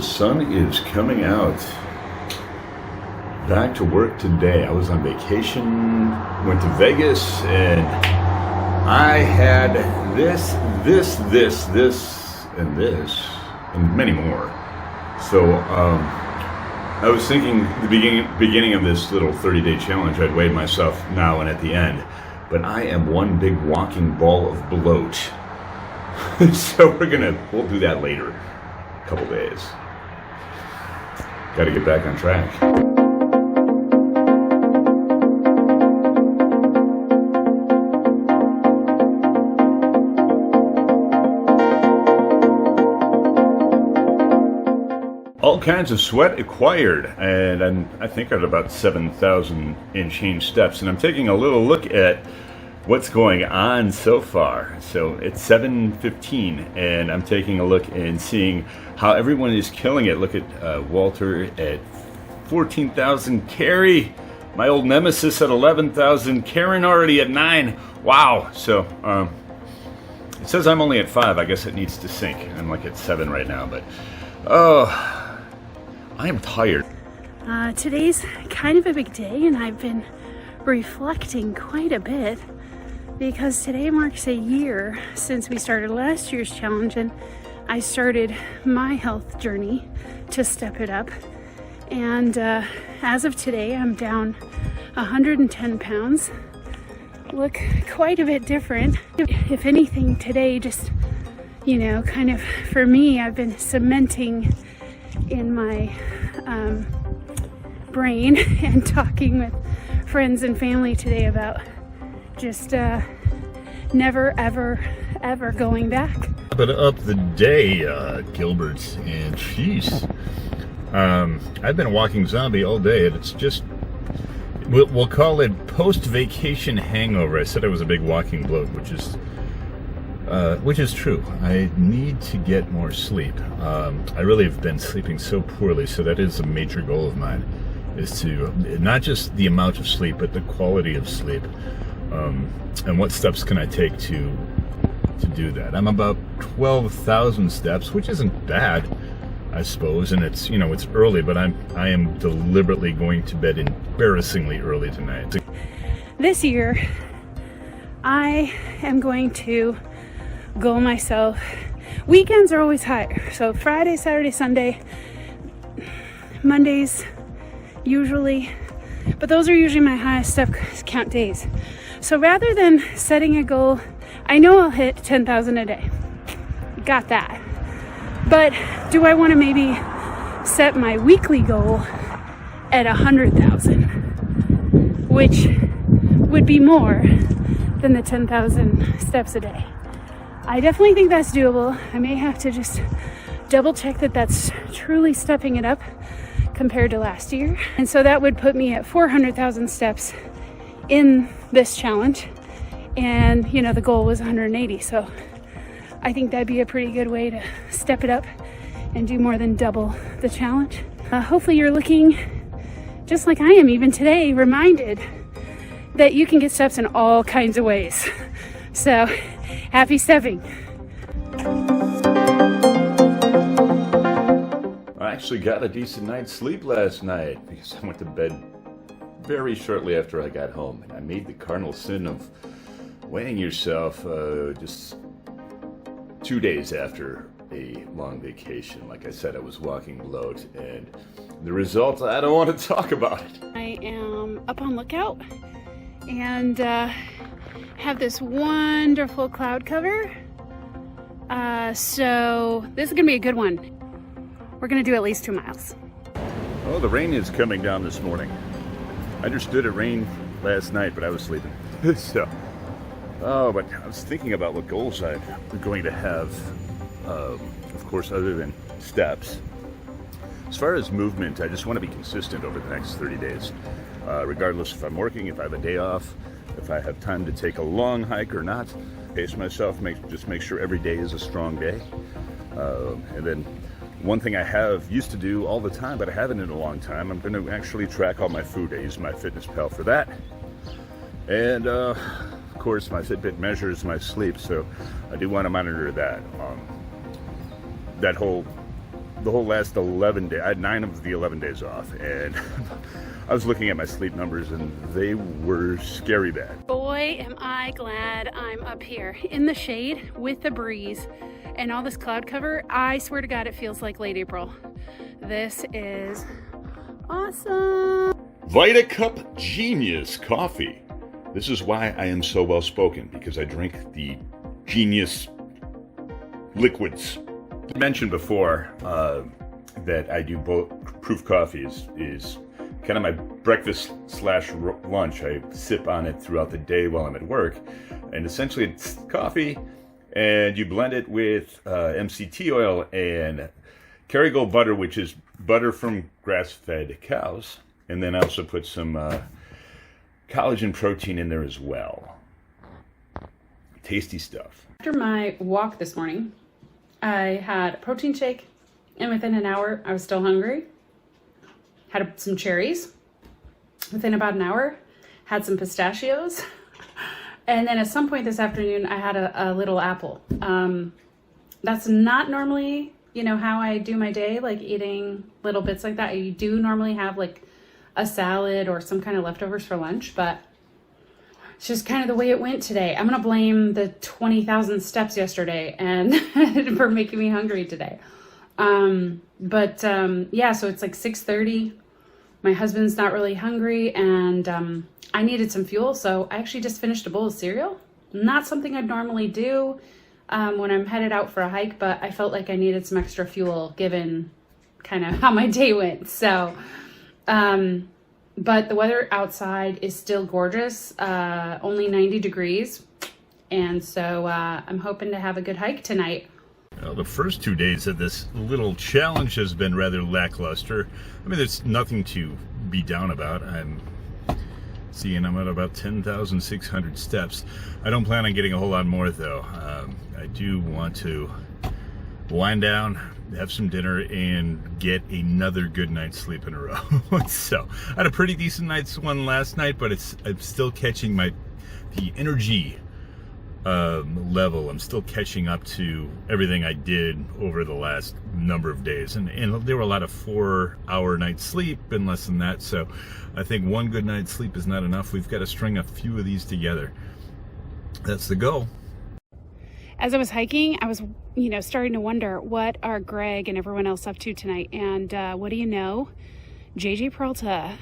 the sun is coming out. Back to work today. I was on vacation, went to Vegas, and I had this, and many more. So I was thinking the beginning of this little 30-day challenge, I'd weigh myself now and at the end, but I am one big walking ball of bloat. So we'll do that later, a couple days. Got to get back on track. All kinds of sweat acquired, and I think at about 7,000 and change steps, and I'm taking a little look at what's going on so far. So it's 7:15, and I'm taking a look and seeing how everyone is killing it. Look at Walter at 14,000, Carrie, my old nemesis, at 11,000, Karen already at 9. Wow. So it says I'm only at 5. I guess it needs to sync. I'm like at 7 right now, but I am tired. Today's kind of a big day, and I've been reflecting quite a bit because today marks a year since we started last year's challenge, and I started my health journey to step it up. And as of today, I'm down 110 pounds. Look quite a bit different. If anything, today just, kind of, for me, I've been cementing in my brain and talking with friends and family today about just never ever going back. But up the day, Gilbert, and jeez, I've been a walking zombie all day, and it's just, we'll call it post-vacation hangover. I said I was a big walking bloat, which is true. I need to get more sleep. I really have been sleeping so poorly, so that is a major goal of mine, is to not just the amount of sleep, but the quality of sleep. And what steps can I take to do that? I'm about 12,000 steps, which isn't bad, I suppose, and it's it's early, but I am deliberately going to bed embarrassingly early tonight. This year, I am going to goal myself. Weekends are always higher, so Friday, Saturday, Sunday, Mondays usually, but those are usually my highest step count days. So rather than setting a goal, I know I'll hit 10,000 a day, got that, but do I want to maybe set my weekly goal at 100,000, which would be more than the 10,000 steps a day? I definitely think that's doable. I may have to just double check that that's truly stepping it up compared to last year. And so that would put me at 400,000 steps in this challenge. And, the goal was 180. So I think that'd be a pretty good way to step it up and do more than double the challenge. Hopefully you're looking, just like I am even today, reminded that you can get steps in all kinds of ways. So happy stepping. I actually got a decent night's sleep last night because I went to bed very shortly after I got home, and I made the cardinal sin of weighing yourself just 2 days after a long vacation. Like I said, I was walking bloat, and the result, I don't want to talk about it. I am up on lookout and have this wonderful cloud cover. So this is gonna be a good one. We're gonna do at least 2 miles. Oh, the rain is coming down this morning. I understood it rained last night, but I was sleeping. But I was thinking about what goals I'm going to have, of course, other than steps. As far as movement, I just want to be consistent over the next 30 days, regardless if I'm working, if I have a day off, if I have time to take a long hike or not. Pace myself, just make sure every day is a strong day. And then one thing I used to do all the time, but I haven't in a long time, I'm going to actually track all my food. I use MyFitnessPal for that. And of course, my Fitbit measures my sleep, so I do want to monitor that. That whole the whole last 11 days. I had 9 of the 11 days off, and I was looking at my sleep numbers, and they were scary bad. Boy, am I glad I'm up here in the shade with the breeze and all this cloud cover. I swear to God, it feels like late April. This is awesome. VitaCup Genius Coffee. This is why I am so well spoken, because I drink the Genius liquids. I mentioned before that I do bulletproof coffee is kind of my breakfast / lunch. I sip on it throughout the day while I'm at work, and essentially it's coffee, and you blend it with MCT oil and Kerrygold butter, which is butter from grass-fed cows, and then I also put some collagen protein in there as well. Tasty stuff. After my walk this morning, I had a protein shake, and within an hour, I was still hungry. Had some cherries. Within about an hour, had some pistachios. And then at some point this afternoon, I had a little apple. That's not normally, how I do my day, like eating little bits like that. I do normally have like a salad or some kind of leftovers for lunch, but it's just kind of the way it went today. I'm going to blame the 20,000 steps yesterday and for making me hungry today. Yeah, so it's like 6:30. My husband's not really hungry, and I needed some fuel, so I actually just finished a bowl of cereal. Not something I'd normally do when I'm headed out for a hike, but I felt like I needed some extra fuel given kind of how my day went. So, but the weather outside is still gorgeous, only 90 degrees. And so I'm hoping to have a good hike tonight. Well, the first 2 days of this little challenge has been rather lackluster. I mean, there's nothing to be down about. I'm at about 10,600 steps. I don't plan on getting a whole lot more, though. I do want to wind down, have some dinner, and get another good night's sleep in a row. So I had a pretty decent night's one last night, but I'm still catching the energy level. I'm still catching up to everything I did over the last number of days, and there were a lot of 4-hour nights sleep and less than that. So I think one good night's sleep is not enough. We've got to string a few of these together. That's the goal. As I was hiking, I was, starting to wonder, what are Greg and everyone else up to tonight? And what do you know? JJ Peralta,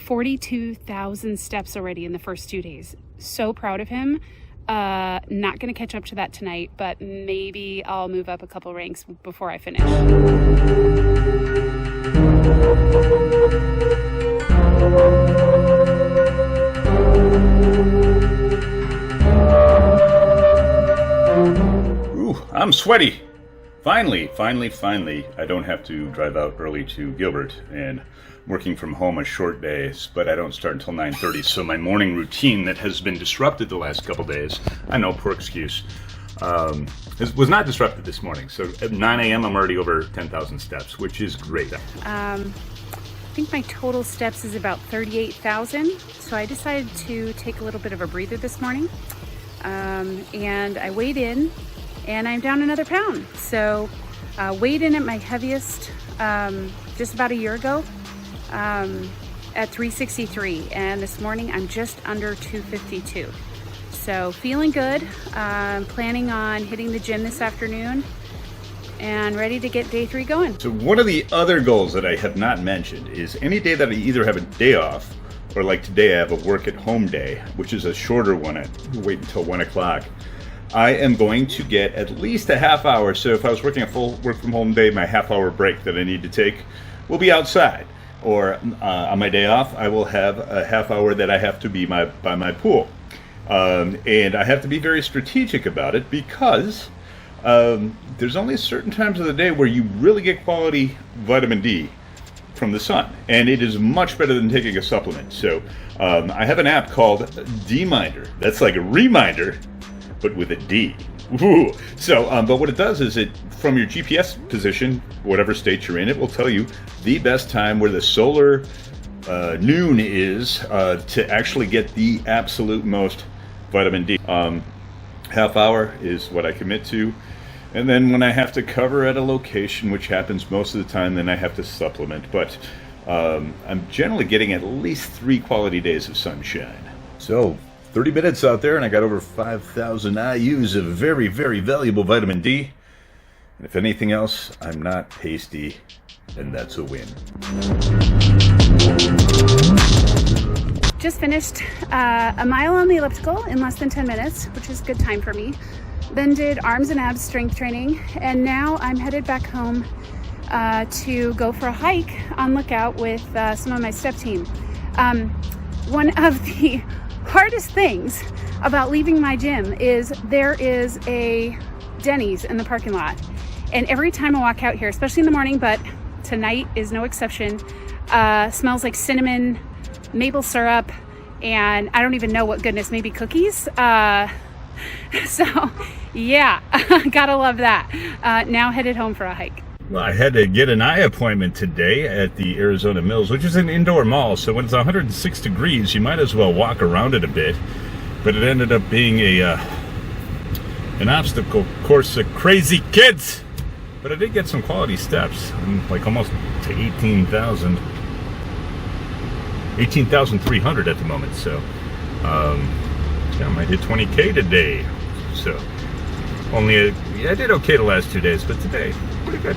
42,000 steps already in the first 2 days. So proud of him. Not going to catch up to that tonight, but maybe I'll move up a couple ranks before I finish. I'm sweaty. Finally, I don't have to drive out early to Gilbert, and working from home a short days, but I don't start until 9:30, so my morning routine that has been disrupted the last couple days, I know, poor excuse, was not disrupted this morning. So at 9 a.m. I'm already over 10,000 steps, which is great. I think my total steps is about 38,000, so I decided to take a little bit of a breather this morning, and I weighed in, and I'm down another pound. So weighed in at my heaviest just about a year ago at 363, and this morning I'm just under 252. So feeling good. Planning on hitting the gym this afternoon and ready to get day 3 going. So one of the other goals that I have not mentioned is any day that I either have a day off, or like today I have a work at home day, which is a shorter one. I wait until 1 o'clock. I am going to get at least a half hour. So if I was working a full work from home day, my half-hour break that I need to take will be outside. Or on my day off, I will have a half hour that I have to be by my pool. And I have to be very strategic about it, because there's only certain times of the day where you really get quality vitamin D from the sun, and it is much better than taking a supplement. So I have an app called D-Minder. That's like a reminder, but with a D. Ooh. So, but what it does is it, from your GPS position, whatever state you're in, it will tell you the best time where the solar noon is to actually get the absolute most vitamin D. Half hour is what I commit to. And then when I have to cover at a location, which happens most of the time, then I have to supplement. But I'm generally getting at least 3 quality days of sunshine. So 30 minutes out there and I got over 5,000 IUs of very, very valuable vitamin D. And if anything else, I'm not pasty, and that's a win. Just finished a mile on the elliptical in less than 10 minutes, which is a good time for me. Then did arms and abs strength training, and now I'm headed back home to go for a hike on Lookout with some of my step team. One of the hardest things about leaving my gym is there is a Denny's in the parking lot. And every time I walk out here, especially in the morning, but tonight is no exception, smells like cinnamon, maple syrup, and I don't even know what goodness, maybe cookies. So yeah, gotta love that. Now headed home for a hike. Well, I had to get an eye appointment today at the Arizona Mills, which is an indoor mall. So when it's 106 degrees, you might as well walk around it a bit. But it ended up being an obstacle course of crazy kids. But I did get some quality steps. I'm like almost to 18,300 at the moment. So I might hit 20K today. So I did okay the last 2 days, but today pretty good.